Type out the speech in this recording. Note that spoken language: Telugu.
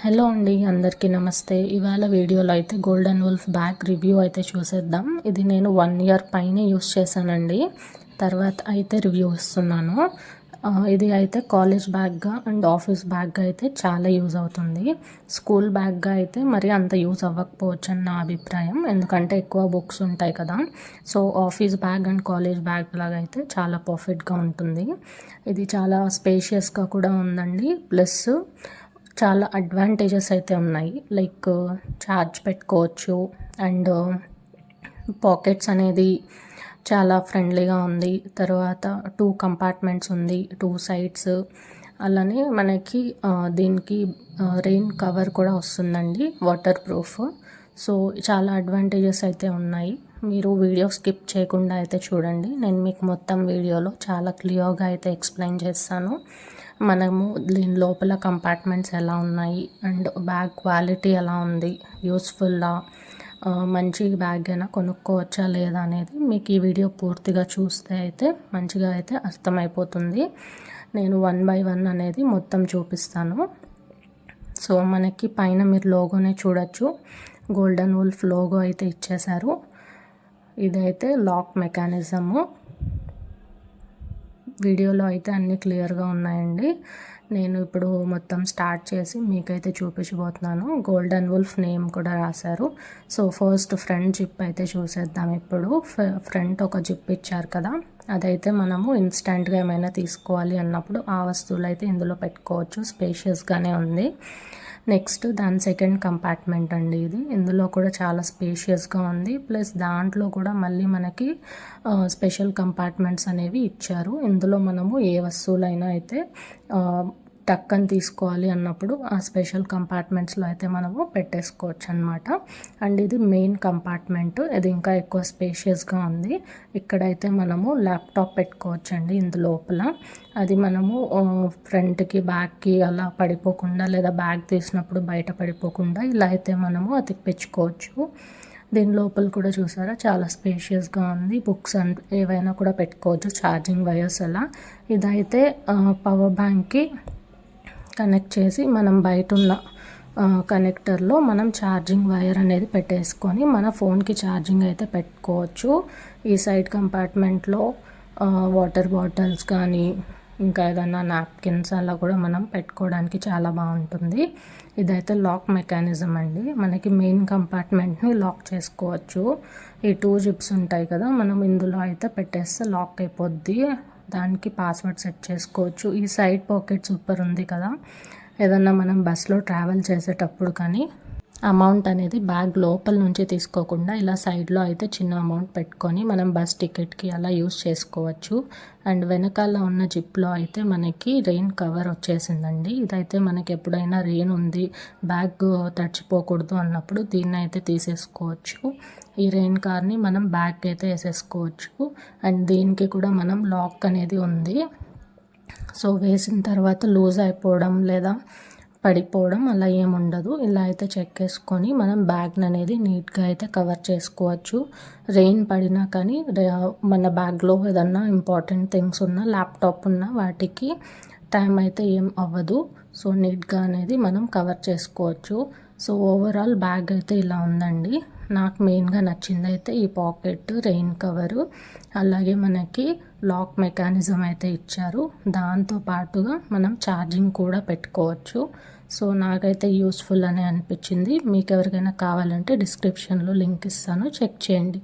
హలో అండి, అందరికీ నమస్తే. ఇవాళ వీడియోలో అయితే గోల్డెన్ వుల్ఫ్ బ్యాగ్ రివ్యూ అయితే చూసేద్దాం. ఇది నేను 1 ఇయర్ పైనే యూస్ చేశానండి. తర్వాత అయితే రివ్యూ ఇస్తున్నాను. ఇది అయితే కాలేజ్ బ్యాగ్గా అండ్ ఆఫీస్ బ్యాగ్గా అయితే చాలా యూజ్ అవుతుంది. స్కూల్ బ్యాగ్గా అయితే మరి అంత యూజ్ అవ్వకపోవచ్చు అని నా అభిప్రాయం, ఎందుకంటే ఎక్కువ బుక్స్ ఉంటాయి కదా. So office bag and college bag లాగా అయితే చాలా పర్ఫెక్ట్గా ఉంటుంది. ఇది చాలా స్పేషియస్గా కూడా ఉందండి. ప్లస్ చాలా అడ్వాంటేజెస్ అయితే ఉన్నాయి. లైక్ ఛార్జ్ పెట్టుకోవచ్చు అండ్ పాకెట్స్ అనేది చాలా ఫ్రెండ్లీగా ఉంది. తర్వాత 2 కంపార్ట్మెంట్స్ ఉంది, 2 సైడ్స్. అలానే మనకి దీనికి రెయిన్ కవర్ కూడా వస్తుందండి, వాటర్ ప్రూఫ్. సో చాలా అడ్వాంటేజెస్ అయితే ఉన్నాయి. మీరు వీడియో స్కిప్ చేయకుండా అయితే చూడండి. నేను మీకు మొత్తం వీడియోలో చాలా క్లియర్గా అయితే ఎక్స్ప్లెయిన్ చేస్తాను. మనము దీని లోపల కంపార్ట్మెంట్స్ ఎలా ఉన్నాయి అండ్ బ్యాగ్ క్వాలిటీ ఎలా ఉంది, యూస్ఫుల్లా, మంచి బ్యాగ్ అయినా కొనుక్కోవచ్చా లేదా అనేది మీకు ఈ వీడియో పూర్తిగా చూస్తే అయితే మంచిగా అయితే అర్థమైపోతుంది. నేను 1 బై 1 అనేది మొత్తం చూపిస్తాను. సో మనకి పైన మీరు లోగోనే చూడొచ్చు, గోల్డెన్ వుల్ఫ్ లోగో అయితే ఇచ్చేశారు. ఇదైతే లాక్ మెకానిజము. వీడియోలో అయితే అన్నీ క్లియర్గా ఉన్నాయండి. నేను ఇప్పుడు మొత్తం స్టార్ట్ చేసి మీకైతే చూపించబోతున్నాను. గోల్డెన్ వుల్ఫ్ నేమ్ కూడా రాశారు. సో ఫస్ట్ ఫ్రంట్ జిప్ అయితే చూసేద్దాం. ఇప్పుడు ఫ్రంట్ ఒక జిప్ ఇచ్చారు కదా, అదైతే మనము ఇన్స్టెంట్గా ఏమైనా తీసుకోవాలి అన్నప్పుడు ఆ వస్తువులు అయితే ఇందులో పెట్టుకోవచ్చు. స్పేషియస్గానే ఉంది. నెక్స్ట్ దాని సెకండ్ కంపార్ట్మెంట్ అండి ఇది. ఇందులో కూడా చాలా స్పేషియస్గా ఉంది. ప్లస్ దాంట్లో కూడా మళ్ళీ మనకి స్పెషల్ కంపార్ట్మెంట్స్ అనేవి ఇచ్చారు. ఇందులో మనము ఏ వస్తువులైనా అయితే టక్కని తీసుకోవాలి అన్నప్పుడు ఆ స్పెషల్ కంపార్ట్మెంట్స్లో అయితే మనము పెట్టేసుకోవచ్చు అనమాట. అండ్ ఇది మెయిన్ కంపార్ట్మెంట్. ఇది ఇంకా ఎక్కువ స్పేషియస్గా ఉంది. ఇక్కడైతే మనము ల్యాప్టాప్ పెట్టుకోవచ్చు అండి ఇందు లోపల. అది మనము ఫ్రంట్కి బ్యాక్కి అలా పడిపోకుండా, లేదా బ్యాగ్ తీసినప్పుడు బయట పడిపోకుండా ఇలా అయితే మనము అతికిపెట్టుకోవచ్చు. దీని లోపల కూడా చూసారా చాలా స్పేషియస్గా ఉంది. బుక్స్ అండ్ ఏవైనా కూడా పెట్టుకోవచ్చు, ఛార్జింగ్ వైర్స్ అలా. ఇదైతే పవర్ బ్యాంక్కి కనెక్ట్ చేసి మనం బయట ఉన్న కనెక్టర్లో మనం ఛార్జింగ్ వైర్ అనేది పెట్టేసుకొని మన ఫోన్కి ఛార్జింగ్ అయితే పెట్టుకోవచ్చు. ఈ సైడ్ కంపార్ట్మెంట్లో వాటర్ బాటిల్స్ కానీ ఇంకా ఏదైనా నాప్కిన్స్ అలా కూడా మనం పెట్టుకోవడానికి చాలా బాగుంటుంది. ఇదైతే లాక్ మెకానిజం అండి. మనకి మెయిన్ కంపార్ట్మెంట్ని లాక్ చేసుకోవచ్చు. ఈ 2 జిప్స్ ఉంటాయి కదా, మనం ఇందులో అయితే పెట్టేస్తే లాక్ అయిపోద్ది. దానికి పాస్వర్డ్ సెట్ చేసుకోవచ్చు. ఈ సైడ్ పాకెట్ సూపర్ ఉంది కదా, ఏదన్నా మనం బస్లో ట్రావెల్ చేసేటప్పుడు కానీ అమౌంట్ అనేది బ్యాగ్ లోపల నుంచి తీసుకోకుండా ఇలా సైడ్లో అయితే చిన్న అమౌంట్ పెట్టుకొని మనం బస్ టికెట్కి అలా యూస్ చేసుకోవచ్చు. అండ్ వెనకాల ఉన్న జిప్లో అయితే మనకి రెయిన్ కవర్ వచ్చేసిందండి. ఇదైతే మనకి ఎప్పుడైనా రెయిన్ ఉంది, బ్యాగ్ తడిచిపోకూడదు అన్నప్పుడు దీన్ని అయితే తీసేసుకోవచ్చు. ఈ రెయిన్ కవర్ని మనం బ్యాగ్ అయితే వేసేసుకోవచ్చు. అండ్ దీనికి కూడా మనం లాక్ అనేది ఉంది. సో వేసిన తర్వాత లూజ్ అయిపోవడం లేదా పడిపోవడం అలా ఏముండదు. ఇలా అయితే చెక్ చేసుకొని మనం బ్యాగ్ని అనేది నీట్గా అయితే కవర్ చేసుకోవచ్చు. రెయిన్ పడినా కానీ మన బ్యాగ్లో ఏదన్నా ఇంపార్టెంట్ థింగ్స్ ఉన్నా, ల్యాప్టాప్ ఉన్నా వాటికి టైం అయితే ఏం అవ్వదు. సో నీట్గా అనేది మనం కవర్ చేసుకోవచ్చు. సో ఓవరాల్ బ్యాగ్ అయితే ఇలా ఉందండి. నాకు మెయిన్గా నచ్చింది అయితే ఈ పాకెట్, రెయిన్ కవరు, అలాగే మనకి లాక్ మెకానిజం అయితే ఇచ్చారు. దాంతో పాటుగా మనం ఛార్జింగ్ కూడా పెట్టుకోవచ్చు. సో నాకైతే యూస్ఫుల్ అని అనిపించింది. మీకు ఎవరికైనా కావాలంటే డిస్క్రిప్షన్లో లింక్ ఇస్తాను, చెక్ చేయండి.